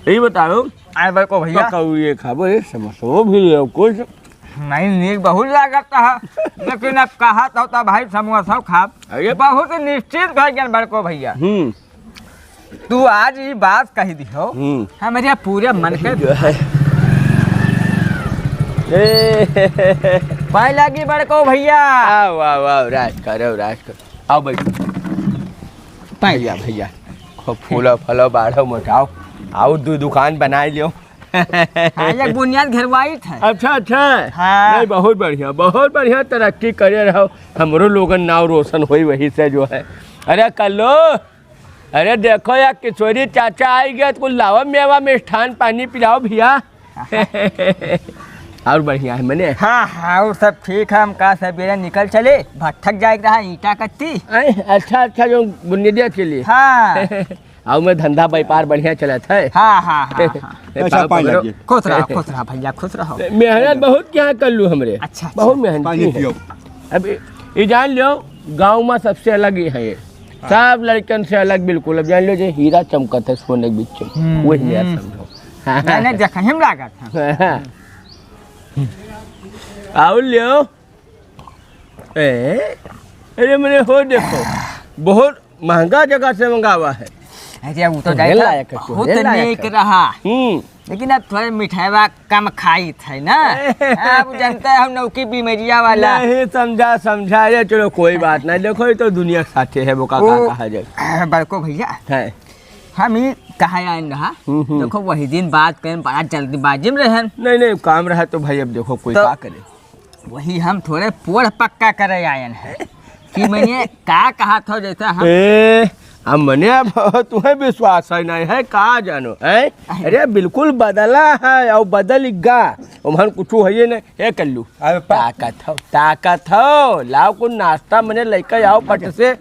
यही बताओ आए बड़को भैया ये खाबो ये समोसो भी ले कुछ नहीं नीक बहुत लागत है लेकिन अब कहा तो भाई समोसा खा बहुत निश्चित भाई ज्ञान बड़को भैया तू आज ये बात कही दी हो हमारे पूरे मन के जो है पाए लगी बड़को भैया वाह वाह राज करो आओ भाई भैया भैया फूलो फलो बाढ़ो मोटाओ आओ दुकान बना लियो बुनियाद घरवाई था। अच्छा हाँ। नहीं बहुत बढ़िया तरक्की करे रहो हमरो लोगन नाव रोशन हुई वही से जो है। अरे कल्लो अरे देखो यार किशोरी चाचा आई गया तो लावा मेवा मिष्ठान पानी पिलाओ भैया और बढ़िया है मैंने हाँ और सब ठीक है हम कहा सवेरे निकल चले भटक जाएगा रहा ईटा कत्ती अच्छा जो बुनियादिया के लिए हाँ आओ मैं धंधा व्यापार बढ़िया चलता है हाँ खुश रहो भैया खुश रहो मेहनत बहुत क्या कर लू हमरे अच्छा बहुत मेहनत अब ये जान लो गाँव में सबसे अलग ही है ये सब लड़कन से अलग बिल्कुल। अब जान लो जो हीरा चमकत है सोने के बीच में वही नहीं समझो मैंने जखम लागत आओ लियो अरे मैंने हो देखो बहुत महंगा जगह से मंगावा है अरे वो तो बहुत नेक रहा लेकिन अब थोड़े मिठाईवा कम खाई थे ना आप जानते हैं हम नौकी बीमारिया वाला नहीं समझा ये चलो कोई बात नहीं देखो ये तो दुनिया साथे है वो का कहा जाए बड़को भैया है हम ही कहा आए रहा देखो वही दिन बात करें बड़ा जल्दीबाजी में रहे नहीं काम रहा तो भाई अब देखो कोई क्या करे वही हम थोड़े पोड़ पक्का करे आए हैं कि मैंने क्या कहा था जैसा हम मैंने अब तुम्हें विश्वास है नहीं है कहा जानो है अरे बिल्कुल बदला है और बदलेगा हम कुछ है ये नहीं कर लू ताकत हो लाओ कुछ नाश्ता मैंने लेकर आओ पट से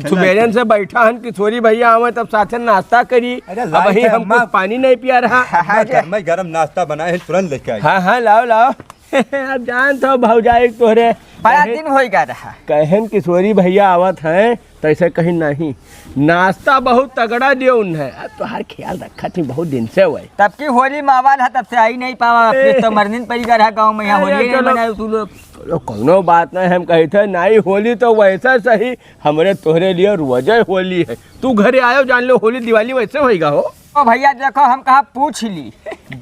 सुबेरन से बैठा हन किशोरी भैया आवे तब साथ नाश्ता करी वही हमको पानी नहीं पिया रहा मैं गरम नाश्ता बनाए तुरंत लेके हाँ लाओ अब जान तो भौजाई तोहरे बड़ा दिन हो गया रहा कहन किशोरी भैया आवत हैं तो ऐसे कहीं नहीं नाश्ता बहुत तगड़ा दियो उन्हें अब तो हर ख्याल रखा थी बहुत दिन से हुए तब की होली मावाल है तब से आई नहीं पावा तो मरनिन पड़ी रहा गाँव में यहाँ होली नहीं मनाए तू लोग कोनो बात नहीं हम कही थे नहीं होली तो वैसा सही हमारे तोहरे लिए रोजे होली है तू घरे आयो जान लो होली दिवाली वैसे होएगा हो ओ भैया देखो हम कहा पूछ ली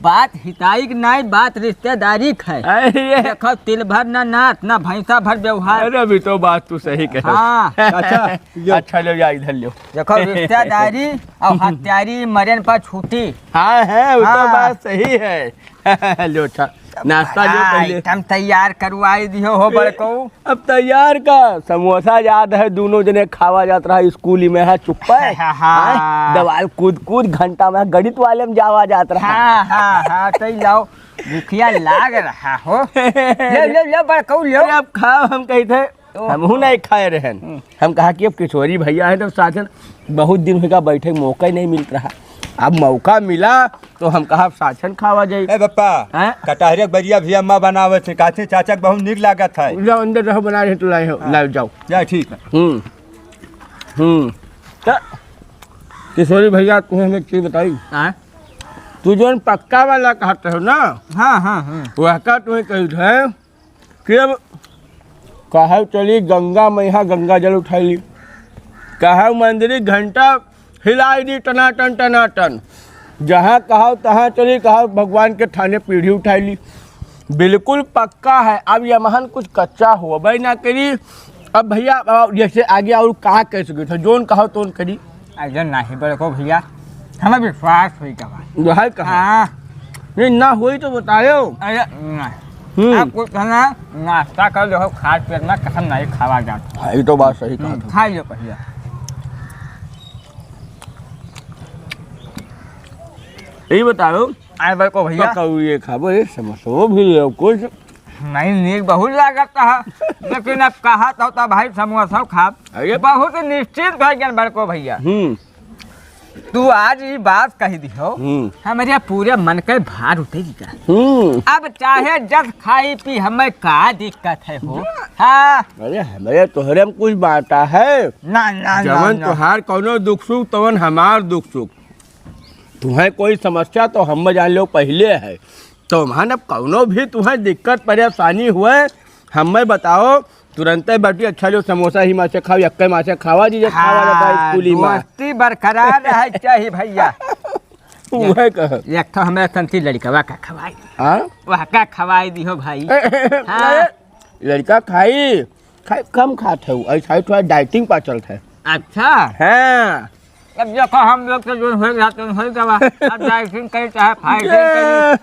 बात हिताई की नहीं बात रिश्तेदारी है देखो तिल भर ना नाथ ना भैंसा भर व्यवहार अरे अभी तो बात तू सही कह हाँ अच्छा लो जा इधर लो देखो रिश्तेदारी और हत्यारी मरन पर छूटी हाँ है वो तो बात सही है लो नाश्ता जो पहले हम तैयार करवाई दियो हो बड़को अब तैयार का समोसा याद है दोनों जने खावा जाता रहा स्कूल में है चुप्पा दवाल कूद घंटा में गणित वाले में जावा जाता रहा हाँ तो लाओ भूखिया लाग रहा हो ले बड़को ले अब खाओ हम कही थे हम नहीं खाए रहे हम कहा कि अब किशोरी भैया है तो साथ बहुत दिन होगा बैठे मौका ही नहीं मिल रहा अब मौका मिला तो हम कहा साछन खावा जाए बप्पा कटहरे बरिया भी अम्मा बनावे थे काथे चाचा बहुत निक लागत है जाओ अंदर रहो बना रहे तो लाओ जाओ जा ठीक है तो किशोरी भैया तुम्हें हमें चीज बताई तू जो पक्का वाला कहते हो ना हाँ वह का तुम्हें कही थे कि अब कहा चली गंगा में यहाँ गंगा जल उठाई ली कहा मंदिर घंटा हिलाई दी टनाटन जहाँ कहा तहाँ चली कहा भगवान के थाने पीढ़ी उठाई ली बिल्कुल पक्का है। अब यह महान कुछ कच्चा हो भाई ना करी अब भैया जैसे आगे और कहा कह सके थे जोन कहो तो करी अजन नहीं बड़को भैया हमें विश्वास हुई कहा कहा नहीं ना हुई तो बताओ आपको कहना नाश्ता कर लो खाद पेट में कसम नहीं खावा जाता ये तो बात सही कहा खा लो भैया यही बताओ आए बड़को भैया ये खाबो ये समोसो भी ले कुछ नहीं नीक बहुत लागत है लेकिन अब कहा तो भाई समोसा खा बहुत निश्चित भाई ज्ञान बड़को भैया तू आज ये बात कही दी हो हमारे पूरे मन के भार उठेगी का अब चाहे जब खाई पी हमें का दिक्कत है हो हाँ अरे हमारे तोहरे में कुछ बाटा है ना जवन तोहार कोनो दुख सुख तवन हमार दुख सुख तुम्हें कोई समस्या तो हम जान लो पहले है, तो मान अब कौनो भी तुम्हें दिक्कत परेशानी हुए हमें बताओ, तुरंत बैठी अच्छा जो समोसा ही माँ से खाओ, यक्के माँ से खावा जी खावा जाता है स्कूली में। दोस्ती बरकरार रहे चाहिए भैया। वह कह एक तो हमें संती लड़का का खवाई, हाँ वह का खवाई दियो भाई। हाँ। लड़का खाई खाई कम खाते हो, ऐसा थोड़ा डाइटिंग पर चलता है। अच्छा हाँ अब देखो हम लोग तो जो हो जाते हो गवा, अब डाइटिंग करे चाहे फाइटिंग करे।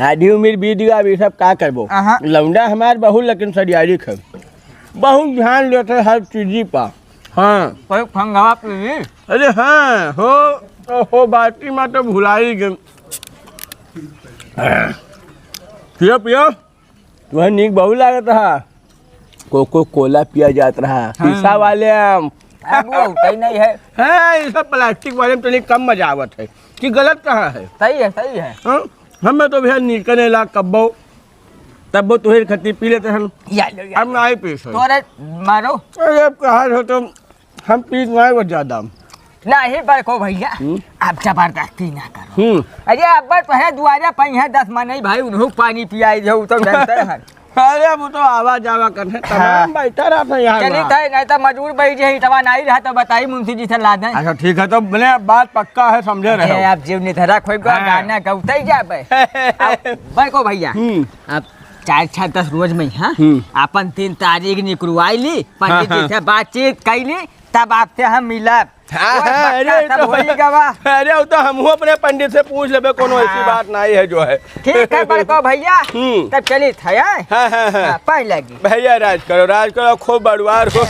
आधी उम्र बीत गया, अभी सब का करबो। अहाँ। लौंडा हमार बहुत लेकिन सरियारी है, बहुत ध्यान देते हर चीज़ी पर। हाँ कोई फंगवा पी। अरे हाँ हो बाटी में तो भुला ही गए। पियो पियो, तुम्हें नीक बहुत लागत रहा। कोको कोला पिया जात रहा शीशा वाले अब वो उठा ही नहीं है। है, ये सब प्लास्टिक वाले में तो कम मजा आवत है कि गलत कहाँ है। सही है सही है। हाँ? हमें तो भैया निकने ला कब्बो तब्बो तुहेर खती पी लेते हैं, या लो या हम नहीं पी सकते। तोरे मारो अरे अब कहा हो तो हम पी नहीं वो ज्यादा। नहीं बड़को भैया, आप जबरदस्ती ना करो। अरे अब तो है दुआरा पई है 10 मन नहीं भाई, उन्हों पानी पियाई जो तो जानते हैं। अरे वो तो आवाज आवा करने तमाम बैठा रहा था यहाँ। चली थे नहीं तो मजबूर बैठ जाए, तवा नहीं रहा तो बताई मुंशी जी से ला दें। अच्छा ठीक है, तो मैंने बात पक्का है, समझे रहे हो। आप जीव निधरा खोई को गाना गौते जाबे। बड़को भैया अब 4-6-10 रोज में हाँ अपन 3 तारीख निकलवाई ली, पंडित जी से बातचीत कैली, तब आपसे हम मिलब। अरे वो तो हम अपने पंडित से पूछ लेबे, कोनो ऐसी बात नहीं है जो है। ठीक है बड़को भैया, तब चली थे पहले भैया राज करो, खूब बड़वार हो,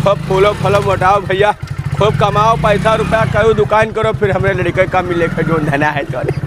खूब फूलो फलो मोटाओ भैया, खूब कमाओ, पैसा रुपया करो, दुकान करो, फिर हमें लड़के का मिले जो धना है चले।